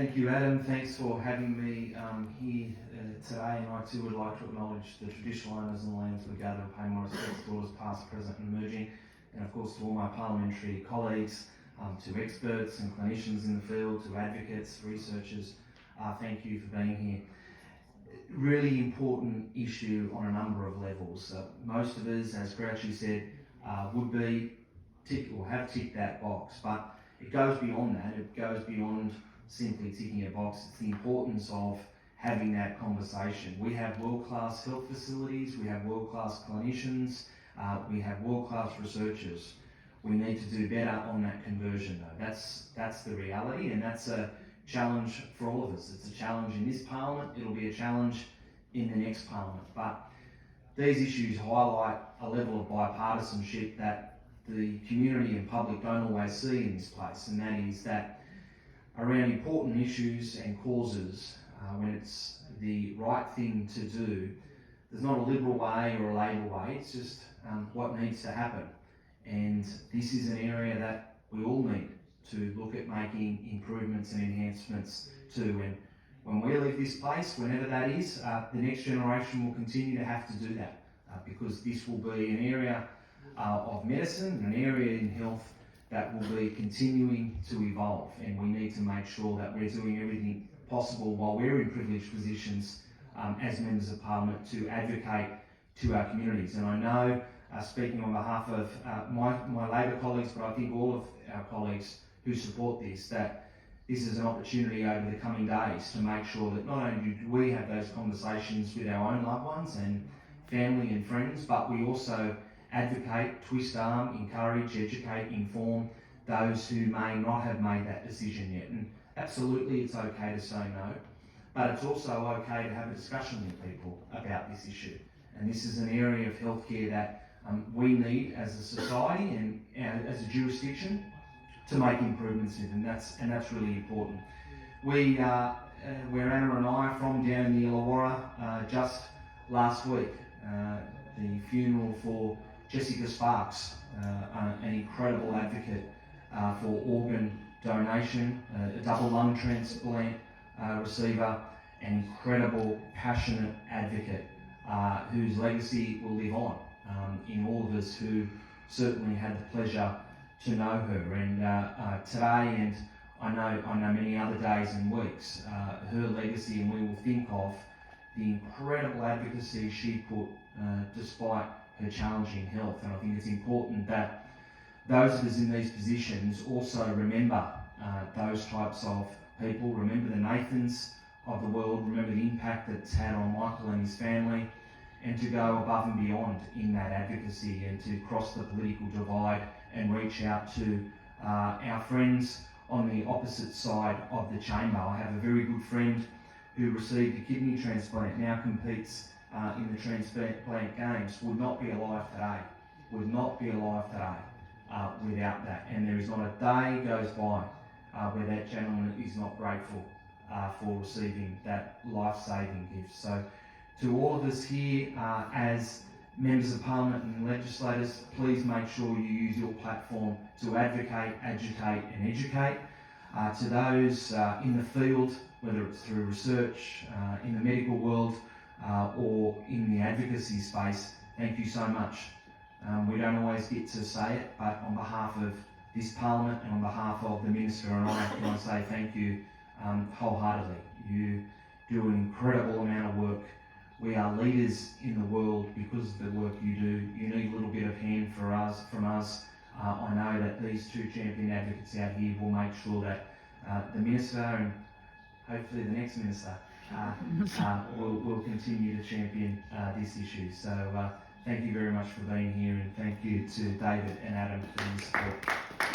Thank you, Adam. Thanks for having me here today, and I too would like to acknowledge the traditional owners and lands we gather and pay my respects to elders past, present and emerging, and of course to all my parliamentary colleagues, to experts and clinicians in the field, to advocates, researchers. Thank you for being here. Really important issue on a number of levels. Most of us, as Grouchy said, would be have ticked that box, but it goes beyond that. It goes beyond simply ticking a box. It's the importance of having that conversation. We have world-class health facilities, we have world-class clinicians, we have world-class researchers. We need to do better on that conversion though. That's the reality, and that's a challenge for all of us. It's a challenge in this parliament, it'll be a challenge in the next parliament. But these issues highlight a level of bipartisanship that the community and public don't always see in this place, and that is that around important issues and causes, when it's the right thing to do, there's not a Liberal way or a Labor way, it's just what needs to happen. And this is an area that we all need to look at making improvements and enhancements to. And when we leave this place, whenever that is, the next generation will continue to have to do that, because this will be an area of medicine, an area in health that will be continuing to evolve, and we need to make sure that we're doing everything possible while we're in privileged positions as members of parliament to advocate to our communities. And I know, speaking on behalf of my Labor colleagues, but I think all of our colleagues who support this, that this is an opportunity over the coming days to make sure that not only do we have those conversations with our own loved ones and family and friends, but we also advocate, twist arm, encourage, educate, inform those who may not have made that decision yet. And absolutely it's okay to say no, but it's also okay to have a discussion with people about this issue. And this is an area of healthcare that we need as a society and as a jurisdiction to make improvements in, and that's really important. Where Anna and I are from, down in the Illawarra, just last week, the funeral for Jessica Sparks, an incredible advocate for organ donation, a double lung transplant receiver, an incredible, passionate advocate whose legacy will live on in all of us who certainly had the pleasure to know her. And today, and I know many other days and weeks, her legacy, and we will think of the incredible advocacy she put despite her challenging health. And I think it's important that those of us in these positions also remember those types of people, remember the Nathans of the world, remember the impact that's had on Michael and his family, and to go above and beyond in that advocacy and to cross the political divide and reach out to our friends on the opposite side of the chamber. I have a very good friend who received a kidney transplant, now competes in the transplant games, would not be alive today, without that. And there is not a day goes by where that gentleman is not grateful for receiving that life-saving gift. So to all of us here as members of parliament and legislators, please make sure you use your platform to advocate, agitate and educate. To those in the field, whether it's through research, in the medical world, or in the advocacy space, thank you so much. We don't always get to say it, but on behalf of this parliament and on behalf of the minister and I, can I say thank you wholeheartedly. You do an incredible amount of work. We are leaders in the world because of the work you do. You need a little bit of hand from us. I know that these two champion advocates out here will make sure that the minister and hopefully the next minister will continue to champion this issue. So thank you very much for being here, and thank you to David and Adam for your support.